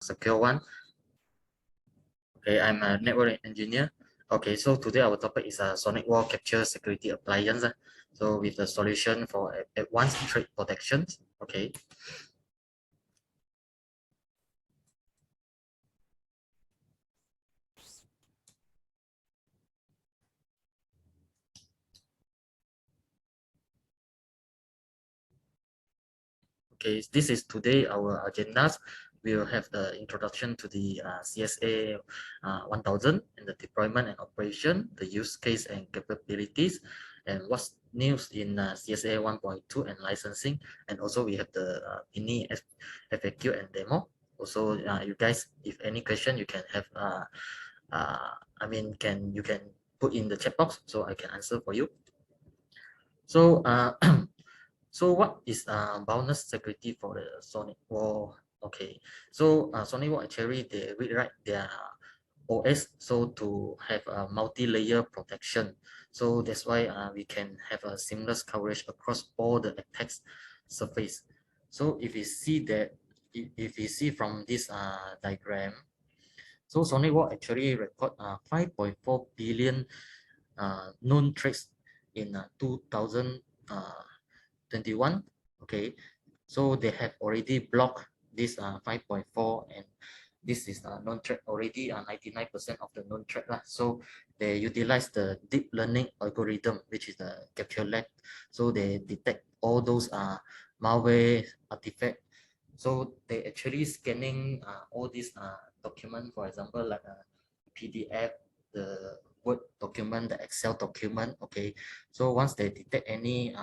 secure one. Okay, I'm a network engineer. Okay, so today our topic is a SonicWall capture security appliance. So with the solution for advanced threat protections. Okay. Okay, this is today our agendas. We will have the introduction to the CSA 1000 and the deployment and operation, the use case and capabilities, and what's news in CSA 1.2 and licensing. And also we have the mini FAQ and demo. Also, you guys, if any question, you can have. You can put in the chat box so I can answer for you. So So what is boundless security for the SonicWall? Okay, so SonicWall actually they rewrite their OS so to have a multi-layer protection. So that's why we can have a seamless coverage across all the attacks surface. So if you see that, if you see from this diagram, so SonicWall actually record 5.4 billion known threats in 2021. Okay, so they have already blocked this 5.4, and this is known threat already 99% of the known threat lah. So they utilize the deep learning algorithm, which is the capture lab. So they detect all those malware artifact. So they actually scanning all these document, for example, like a PDF, the Word document, the Excel document. Okay, so once they detect any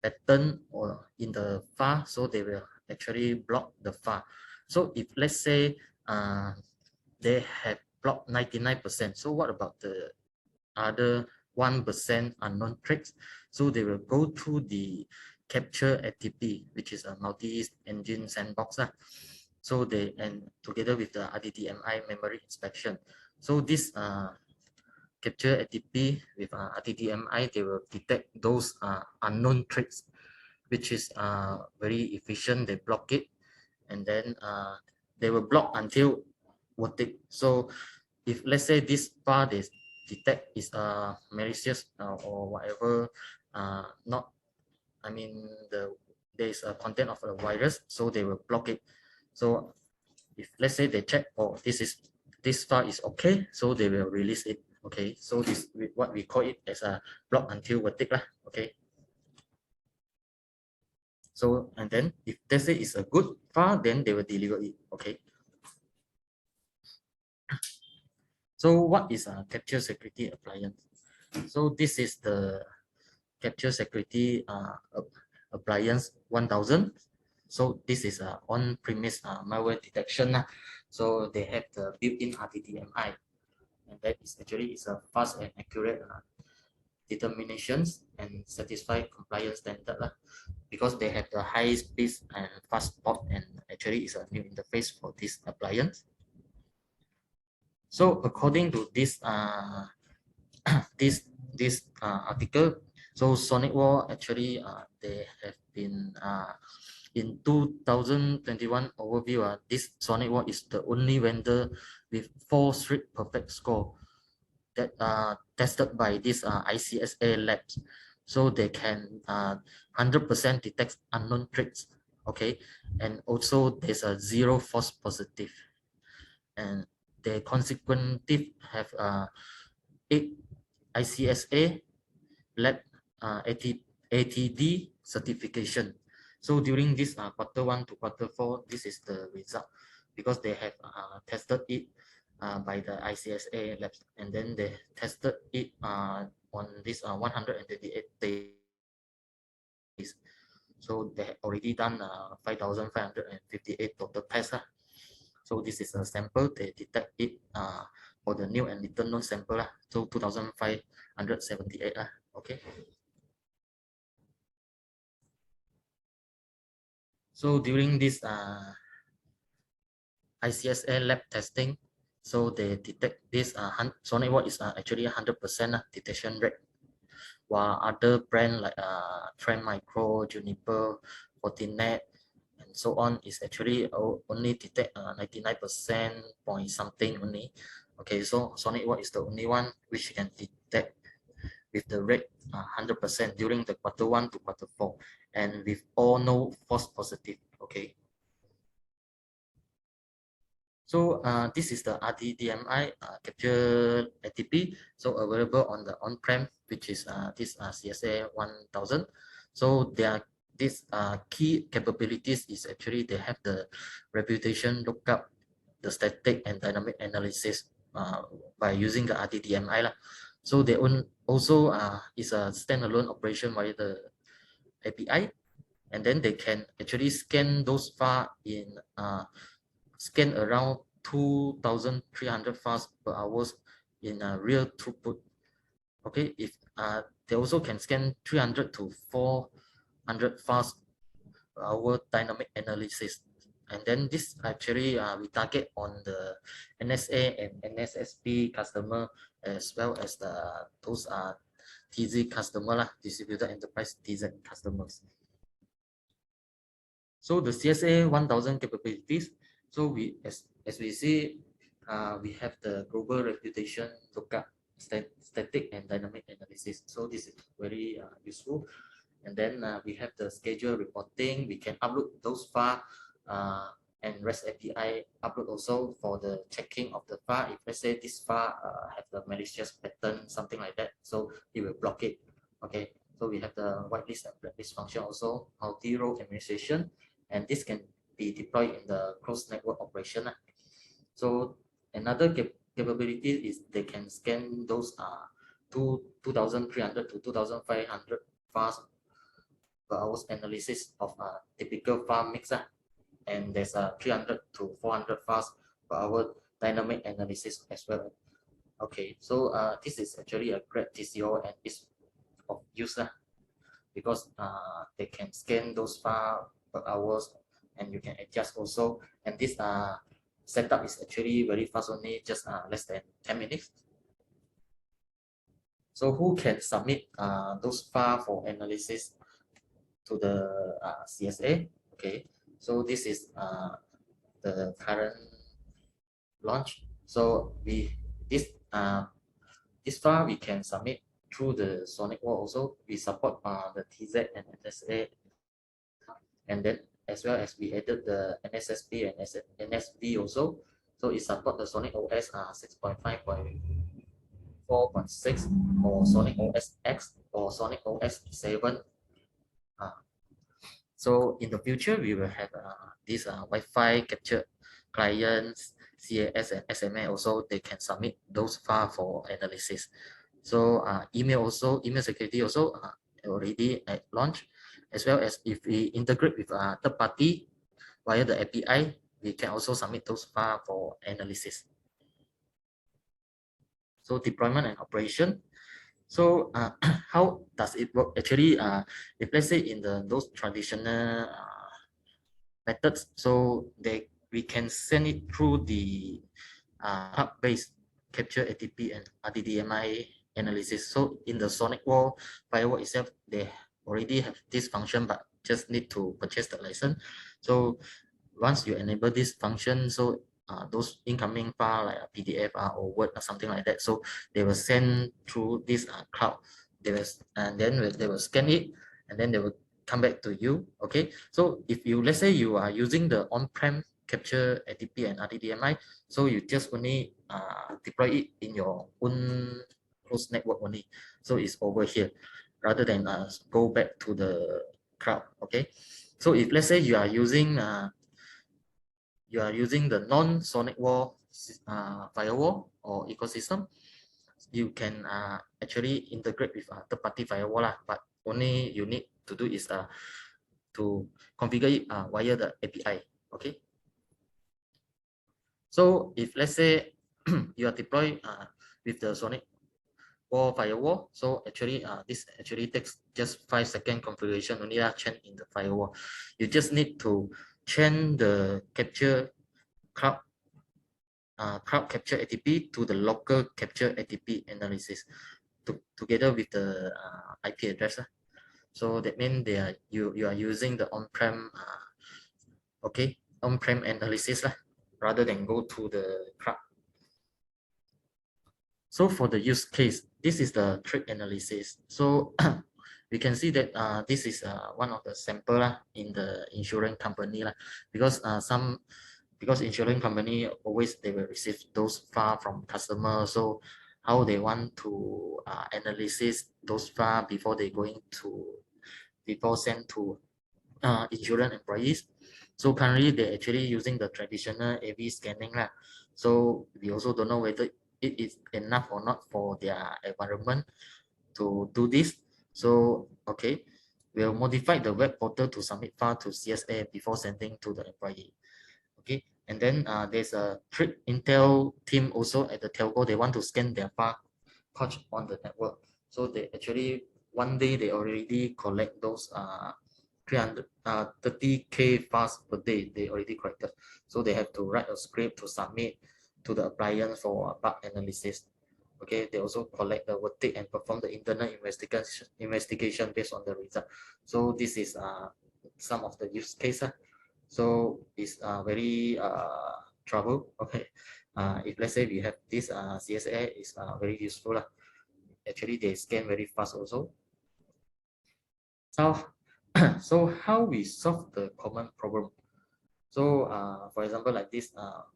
pattern or in the file, so they will actually block the file. So if let's say they have blocked 99%, so what about the other 1% unknown threats? So they will go through the capture ATP, which is a multi-engine sandbox. So they, and together with the RTDMI memory inspection. So this capture ATP with RTDMI, they will detect those unknown threats, which is very efficient. They block it, and then they will block until verdict. So if let's say this file they detect is malicious or whatever, not, I mean there is a content of a virus, so they will block it. So if let's say they check, oh, this file is okay, so they will release it. Okay, so this what we call it as a block until verdict lah. Okay, so and then if they say it's a good file, then they will deliver it. Okay, so what is a capture security appliance? So this is the capture security appliance 1000. So this is a on-premise malware detection. So they have the built-in RTDMI, and that is actually is a fast and accurate determinations and satisfy compliance standard because they have the high speed and fast port, and actually is a new interface for this appliance. So according to this this article, so SonicWall actually they have been in 2021 overview, this SonicWall is the only vendor with 4 straight perfect score that tested by this ICSA labs. So they can 100% detect unknown threats. Okay, and also there's a 0 false positive, and they consequently have 8 ICSA lab ATD certification. So during this Q1 to Q4, this is the result, because they have tested it by the ICSA labs, and then they tested it on this 138 days. So they have already done 5,558 total tests. So this is a sample. They detect it for the new and little known sample. So 2,578. Okay. So during this ICSA lab testing, so they detect this SonicWall is actually 100% detection rate, while other brand like Trend Micro, Juniper, Fortinet, and so on is actually only detect 99% point something only. Okay, so SonicWall is the only one which can detect with the rate 100% during the Q1 to Q4, and with all no false positive. Okay. So this is the RTDMI capture ATP, so available on the on-prem, which is this CSA 1000. So there are these key capabilities is actually they have the reputation lookup, the static and dynamic analysis by using the RTDMI lah. So they also is a standalone operation via the API, and then they can actually scan those files in scan around 2,300 files per hour in a real throughput. Okay, if they also can scan 300 to 400 files per hour dynamic analysis. And then this actually we target on the NSA and NSSP customer, as well as those TZ customer lah, distributed enterprise TZ customers. So the CSA 1000 capabilities. So we as we see, we have the global reputation lookup, static and dynamic analysis. So this is very useful. And then we have the schedule reporting. We can upload those files and REST API upload also for the checking of the file. If let's say this file have the malicious pattern, something like that, so it will block it. Okay, so we have the whitelist and blacklist function also, multi-row administration, and this can be deployed in the closed network operation. So another capability is they can scan those 2,300 to 2,500 files per hour analysis of a typical file mix, and there's a 300 to 400 files per hour dynamic analysis as well. Okay, so this is actually a great TCO and is of use because they can scan those files per hours, and you can adjust also. And this setup is actually very fast, only just less than 10 minutes. So who can submit those files for analysis to the CSA? Okay, so this is the current launch. So this file we can submit through the SonicWall also. We support the TZ and NSA, and then as well as we added the NSSP and NSV also. So it support the Sonic OS 6.5.4.6 or Sonic OS X or Sonic OS 7. So in the future, we will have these Wi-Fi capture clients, CAS and SMA also. They can submit those files for analysis. So email security also already at launch, as well as if we integrate with a third party via the API, we can also submit those files for analysis. So deployment and operation. So how does it work? Actually, if let's say in those traditional methods, so we can send it through the hub-based capture ATP and RTDMI analysis. So in the SonicWall firewall itself, they already have this function, but just need to purchase the license. So once you enable this function, so those incoming file like a PDF or Word or something like that, so they will send through this cloud. And then they will scan it, and then they will come back to you. Okay, so if let's say you are using the on-prem capture ATP and RTDMI, so you just only deploy it in your own closed network only. So it's over here rather than go back to the cloud. Okay, so if let's say you are using the non-SonicWall firewall or ecosystem, you can actually integrate with a third-party firewall, but only you need to do is to configure it via the API. Okay. So if let's say you are deployed with the SonicWall firewall, so actually this actually takes just 5-second configuration only change in the firewall. You just need to change the capture cloud capture ATP to the local capture ATP analysis together with the IP address. So that means you are using the on-prem okay, on-prem analysis lah, rather than go to the cloud. So for the use case, this is the threat analysis. So we can see that this is one of the sample in the insurance company because because insurance company always they will receive those file from customers. So how they want to analysis those file before they going to send to insurance employees. So currently they're actually using the traditional AV scanning lah. So we also don't know whether it is enough or not for their environment to do this. So okay, we'll modify the web portal to submit file to CSA before sending to the employee. Okay, and then there's a threat intel team also at the telco. They want to scan their file patch on the network. So they actually one day they already collect those 30K files per day they already collected. So they have to write a script to submit to the appliance for bug analysis. Okay, they also collect the verdict and perform the internal investigation based on the result. So this is some of the use cases. So it's very trouble. Okay, if let's say we have this CSA is very useful. Actually, they scan very fast also. So, so how we solve the common problem? So, for example, like this,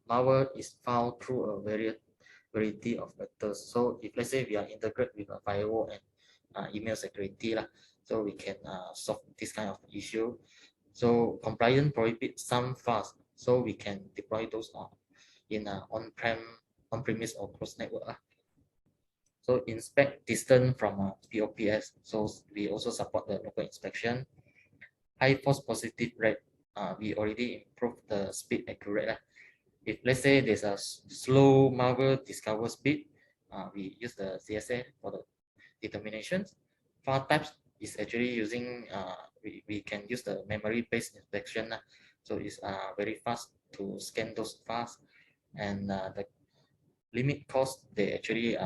malware is found through a variety of vectors. So, if let's say we are integrated with a firewall and email security, so we can solve this kind of issue. So, compliance prohibits some files, so we can deploy those in on-premise or closed network. So inspect distance from POPS. So we also support the local inspection. High false positive rate. We already improved the speed accurate. If let's say there's a slow malware discover speed, we use the CSA for the determinations. File types is actually using we can use the memory-based inspection. So it's very fast to scan those files, and the limit cost they actually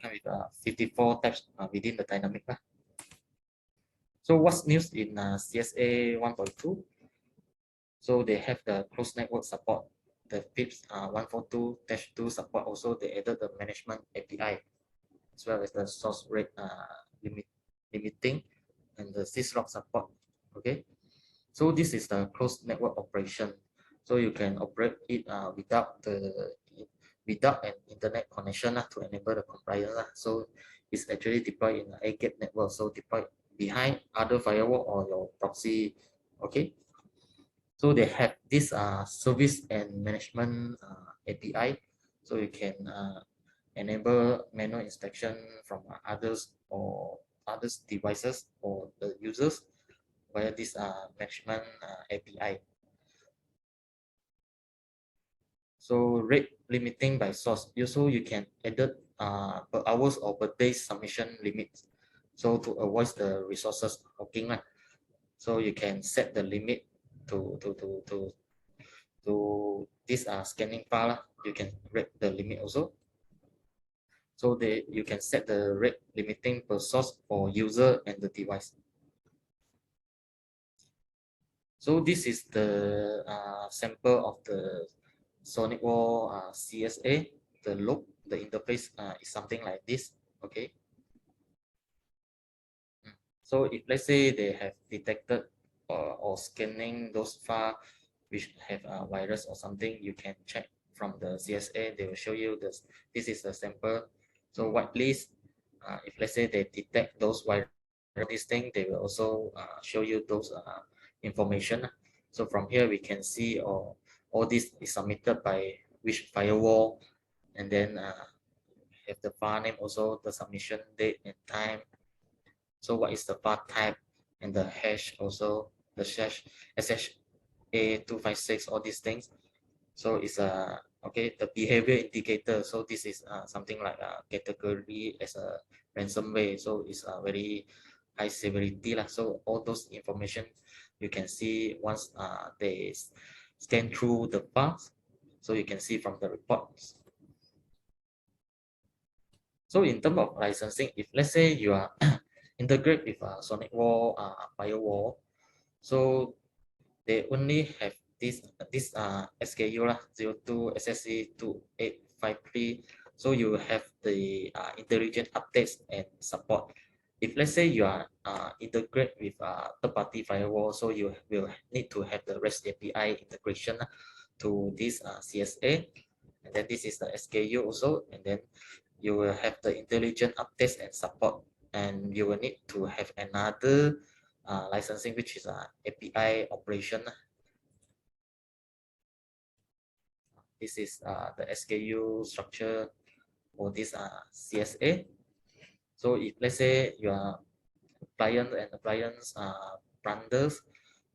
with 54 types within the dynamic. So what's new in CSA 1.2? So they have the closed network support, the FIPS 142-2 support. Also, they added the management API as well as the source rate limiting and the syslog support. Okay, so this is the closed network operation. So you can operate it without an internet connection to enable the compliance. So it's actually deployed in a gate network. So deployed behind other firewall or your proxy. Okay. So they have this service and management API. So you can enable manual inspection from others or others devices or the users via this management API. So rate limiting by source. Also, you can edit per hours or per day submission limits. So to avoid the resources hogging, so you can set the limit to this scanning file. You can rate the limit also. So you can set the rate limiting per source for user and the device. So this is the sample of the SonicWall CSA. The look, the interface is something like this. Okay. So if let's say they have detected or scanning those files which have a virus or something, you can check from the CSA. They will show you this. This is the sample. So whitelist. If let's say they detect those virus, this thing, they will also show you those information. So from here we can see all this is submitted by which firewall, and then have the file name also, the submission date and time. So what is the file type and the hash also, the SHA256, all these things. So it's okay, the behavior indicator. So this is something like a category as a ransomware. So it's very high severity. So all those information you can see once they scan through the files. So you can see from the reports. So in terms of licensing, if let's say you are integrate with a SonicWall firewall, so they only have this SKU lah 02 SSC 2853. So you have the intelligent updates and support. If let's say you are integrate with third-party firewall, so you will need to have the REST API integration to this CSA, and then this is the SKU also, and then you will have the intelligent updates and support, and you will need to have another licensing, which is API operation. This is the SKU structure for this CSA. So if let's say you are appliance and appliance bundles,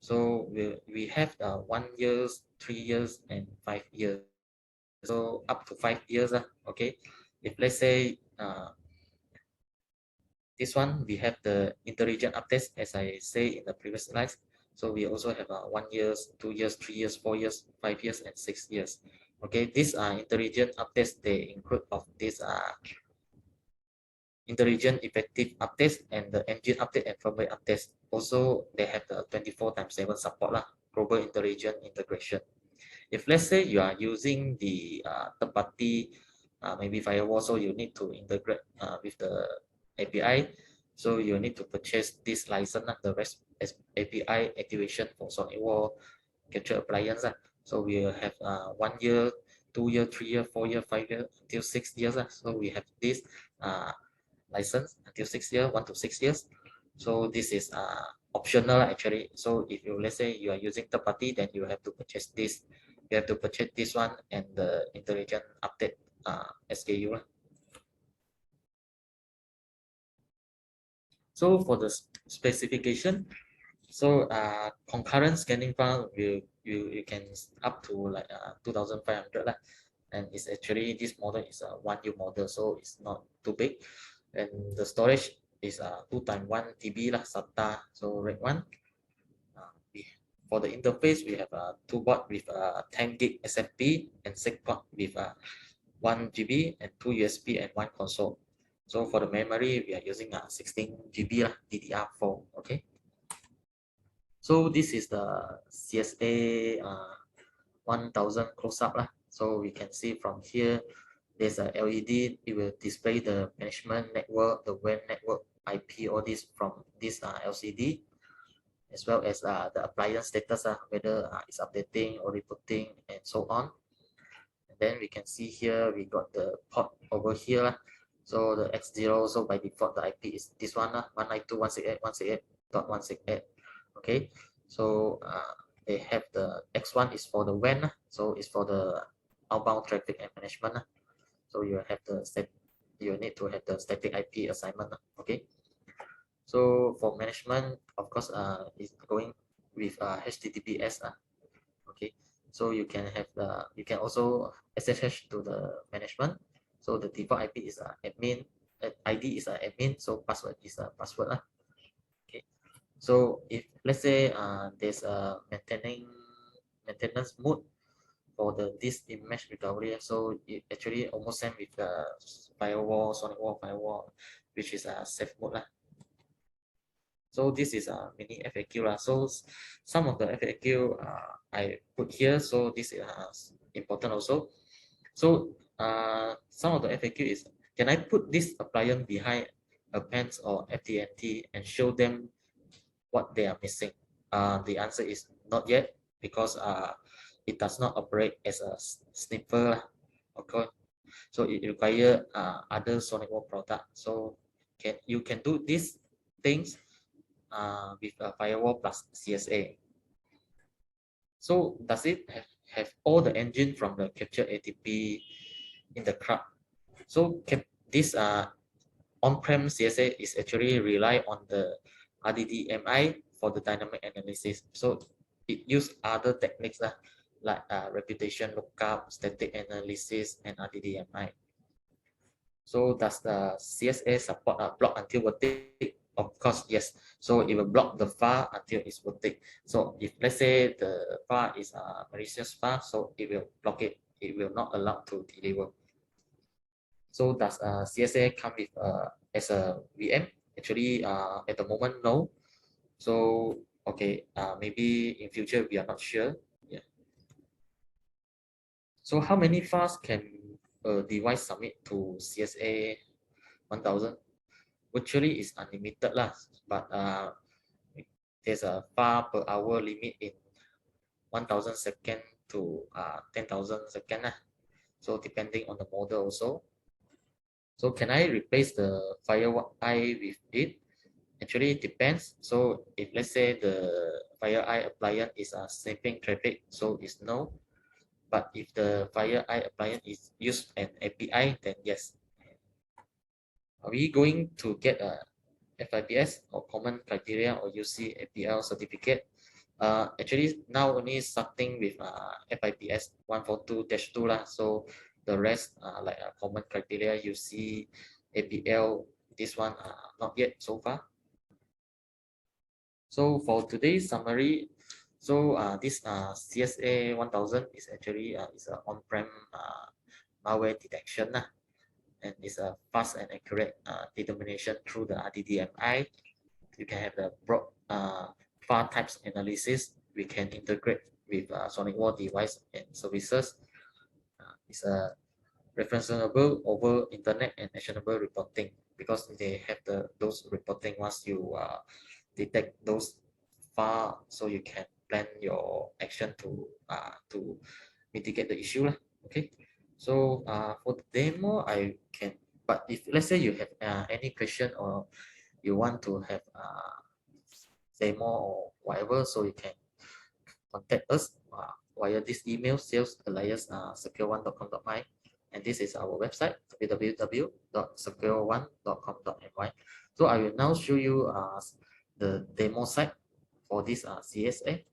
so we have 1 year, 3 years, and 5 years. So up to 5 years, okay. If let's say this one, we have the intelligent updates, as I say in the previous slides. So we also have 1 year, 2 years, 3 years, 4 years, 5 years, and 6 years. Okay, these intelligent updates, they include of this intelligent effective updates and the engine update and firmware updates. Also, they have the 24/7 support lah, global intelligent integration. If let's say you are using the third party maybe firewall, so you need to integrate with the API, so you need to purchase this license, the REST API activation for SonicWall capture appliance. So we will have 1 year, 2 year, 3 year, 4 year, 5 year, until 6 years. So we have this license until 6 years, 1 to 6 years. So this is optional actually. So if you, let's say you are using third party, then you have to purchase this. You have to purchase this one and the intelligent update SKU. So for the specification, so concurrent scanning file you can up to like 2500 and it's actually this model is a 1U model, so it's not too big, and the storage is 2 times 1 TB SATA, so RAID 1. For the interface, we have a 2 board with 10 gig SFP and 6 port with 1 GB and 2 USB and 1 console. So for the memory, we are using 16 GB DDR4. Okay. So this is the CSA 1000 close-up. So we can see from here, there's a LED. It will display the management network, the WAN network, IP, all this from this LCD, as well as the appliance status, whether it's updating or rebooting and so on. And then we can see here, we got the port over here. So the X0, so by default, the IP is this one, 192.168.168.168. Okay, so they have the X1 is for the WAN, so it's for the outbound traffic and management. So you have the you need to have the static IP assignment. Okay, so for management, of course, it's going with HTTPS. Okay, so you can have you can also SSH to the management. So the default IP is admin, ID is admin, so password is password. Okay, so if let's say there's a maintenance mode for this image recovery, so it actually almost same with the firewall, SonicWall firewall, which is a safe mode. So this is a mini FAQ. So some of the FAQ I put here, so this is important also. So some of the FAQ is, can I put this appliance behind a pens or FTNT and show them what they are missing? The answer is not yet, because it does not operate as a sniffer. Okay, so it requires other SonicWall product. So you can do these things with a firewall plus CSA. So does it have all the engine from the capture ATP in the cloud? So this on-prem CSA is actually rely on the RTDMI for the dynamic analysis. So it use other techniques like reputation lookup, static analysis, and RTDMI. So does the CSA support block until vertic? Of course, yes. So it will block the file until it's vertic. So if let's say the file is a malicious file, so it will block it. It will not allow to deliver. So does CSA come with as a VM? Actually, at the moment, no. So okay, maybe in future we are not sure. Yeah. So how many files can a device submit to CSA 1000? Virtually is unlimited lah, but there's a file per hour limit in 1000 second to 10,000 second lah. So depending on the model also. So can I replace the FireEye with it? Actually, it depends. So if let's say the FireEye appliance is sniffing traffic, so it's no. But if the FireEye appliance is used an API, then yes. Are we going to get a FIPS or common criteria or UC APL certificate? Actually, now only starting with FIPS 142-2 lah. So the rest like common criteria, UC, APL, this one not yet so far. So for today's summary, so this CSA 1000 is actually is an on-prem malware detection and it's a fast and accurate determination through the RTDMI. You can have the broad file types analysis. We can integrate with SonicWall device and services. It's a referenceable over internet and actionable reporting because they have those reporting once you detect those file, so you can plan your action to mitigate the issue lah. Okay, so for the demo I can, but if let's say you have any question or you want to have demo or whatever, so you can contact us via this email, sales@secure1.com.my, and this is our website, www.secure1.com.my. So I will now show you the demo site for this CSA.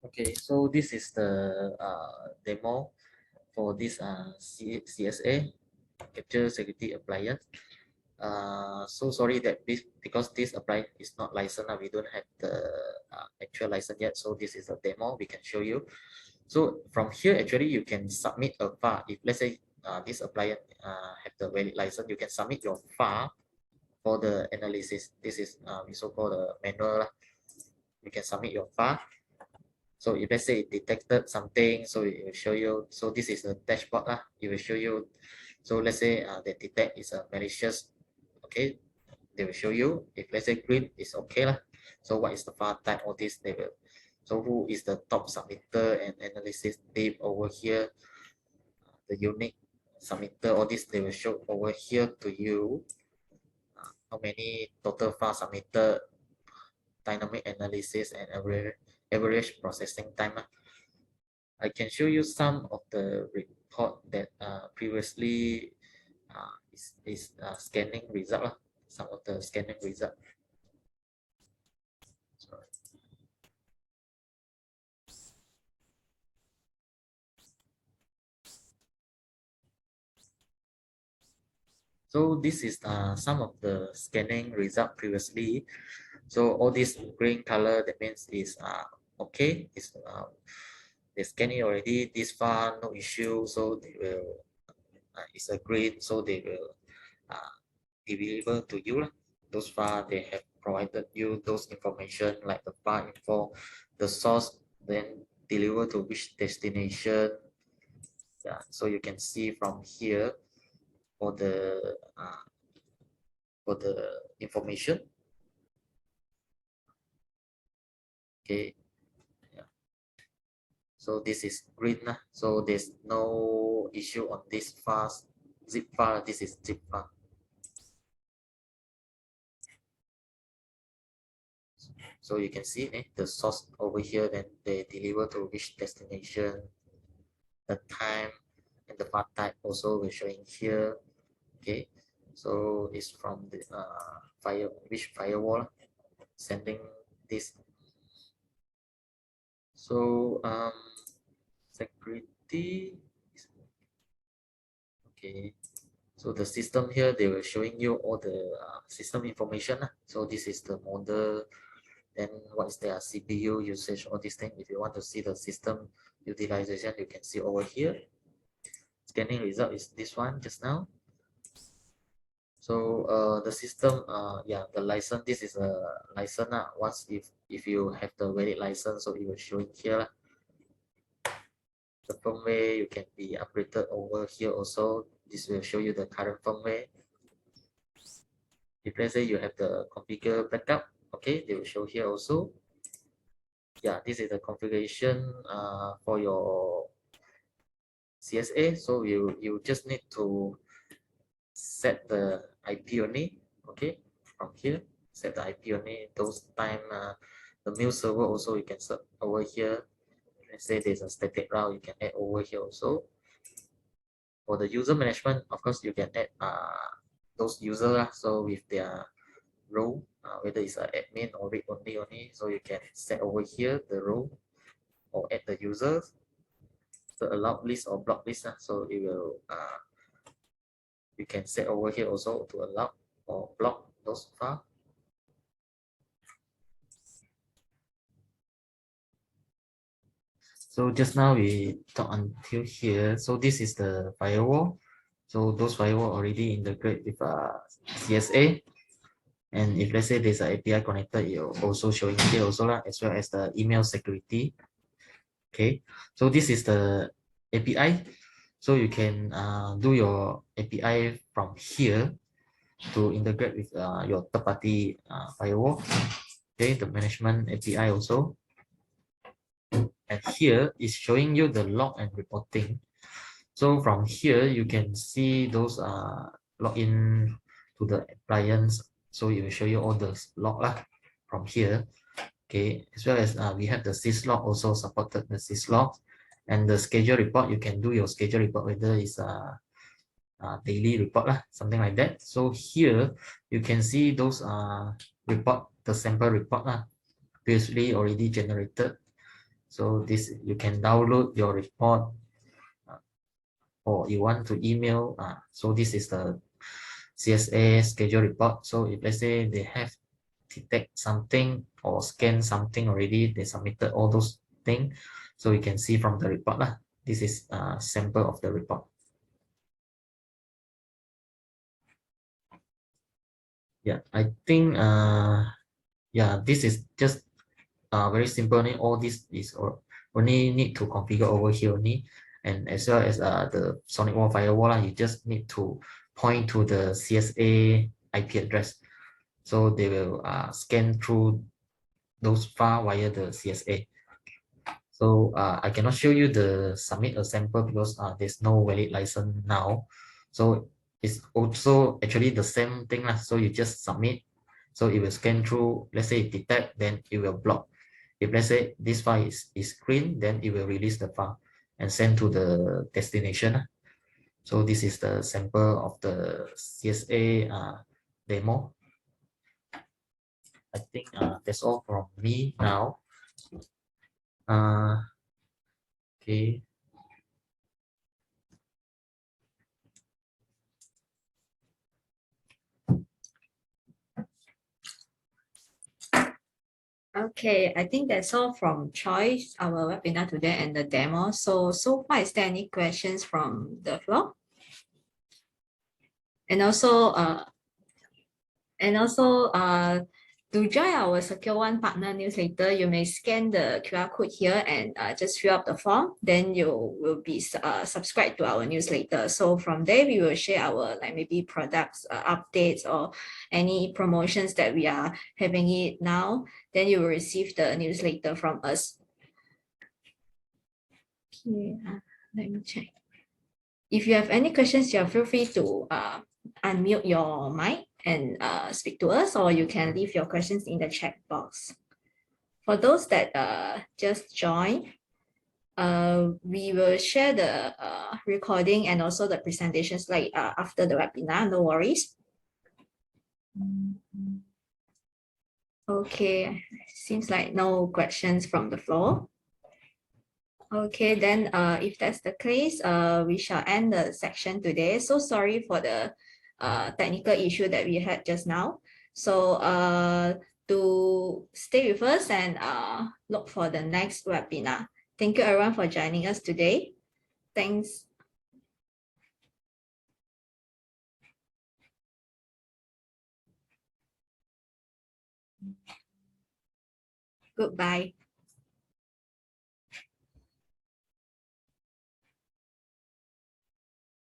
Okay, so this is the demo for this CSA, Capture Security Appliance. So sorry that this, because this appliance is not licensed, we don't have the actual license yet. So this is a demo we can show you. So from here, actually, you can submit a file. If let's say this appliance have the valid license, you can submit your file for the analysis. This is we so-called the manual. You can submit your file. So if let's say it detected something, so it will show you. So this is a dashboard it will show you. So let's say they detect is a malicious, okay, they will show you. If let's say green is okay so what is the file type, all this they will. So who is the top submitter and analysis name over here, the unique submitter, all this they will show over here to you. How many total file submitted, dynamic analysis, and average processing time. I can show you some of the report that previously is scanning result. Some of the scanning result. Sorry. So this is some of the scanning result previously. So all this green color, that means is okay. It's they scan it already. This far no issue, so they will it's a green, so they will deliver to you those file they have provided you those information like the file info, the source, then deliver to which destination. Yeah, so you can see from here for the information. Okay, yeah. So this is green so there's no issue on this file, zip file. This is zip file. So you can see the source over here, then they deliver to which destination, the time, and the file type also we're showing here. Okay, so it's from the which firewall sending this. So security. Okay, so the system here, they were showing you all the system information. So this is the model, then what is their CPU usage, all these things. If you want to see the system utilization, you can see over here. Scanning result is this one just now. So the system, yeah, the license, this is a license. Once if you have the valid license, so it will show it here. The firmware, you can be upgraded over here also. This will show you the current firmware. If let's say you have the configure backup, okay, they will show here also. Yeah, this is the configuration for your CSA. So you just need to set the IP only, okay, from here, set the IP only. Those time the mail server also you can set over here. Let's say there's a static route, you can add over here also. For the user management, of course, you can add those users, so with their role, whether it's an admin or read only, so you can set over here the role or add the users, the allowed list or block list. So it will you can set over here also to allow or block those files. So just now we talked until here. So this is the firewall. So those firewall already integrate with CSA. And if let's say there's an API connected, you're also showing here also as well as the email security. Okay, so this is the API. So you can do your API from here to integrate with your third-party firewall. Okay, the management API also. And here is showing you the log and reporting. So from here, you can see those login to the appliance. So it will show you all the log from here. Okay, as well as we have the syslog also supported the syslog, and the schedule report. You can do your schedule report, whether it's a daily report something like that. So here you can see those report, the sample report previously already generated. So this you can download your report or you want to email. So this is the CSA schedule report. So if let's say they have detect something or scan something already, they submitted all those things. So you can see from the report. This is a sample of the report. Yeah, I think yeah, this is just very simple. All this is only need to configure over here only, and as well as the SonicWall firewall, you just need to point to the CSA IP address, so they will scan through those files via the CSA. So I cannot show you the submit a sample because there's no valid license now. So it's also actually the same thing. So you just submit. So it will scan through, let's say it detect, then it will block. If let's say this file is green, then it will release the file and send to the destination. So this is the sample of the CSA demo. I think that's all from me now. Okay. Okay, I think that's all from Choice, our webinar today and the demo. So far, is there any questions from the floor? And also, to join our Secure One partner newsletter, you may scan the QR code here and just fill up the form. Then you will be subscribed to our newsletter. So from there, we will share our maybe products updates or any promotions that we are having it now. Then you will receive the newsletter from us. Okay, let me check. If you have any questions, you feel free to unmute your mic and speak to us, or you can leave your questions in the chat box. For those that just joined, we will share the recording and also the presentation slide after the webinar, no worries. Okay, seems like no questions from the floor. Okay, then if that's the case, we shall end the section today. So sorry for the technical issue that we had just now. So to stay with us and look for the next webinar. Thank you everyone for joining us today. Thanks. Goodbye.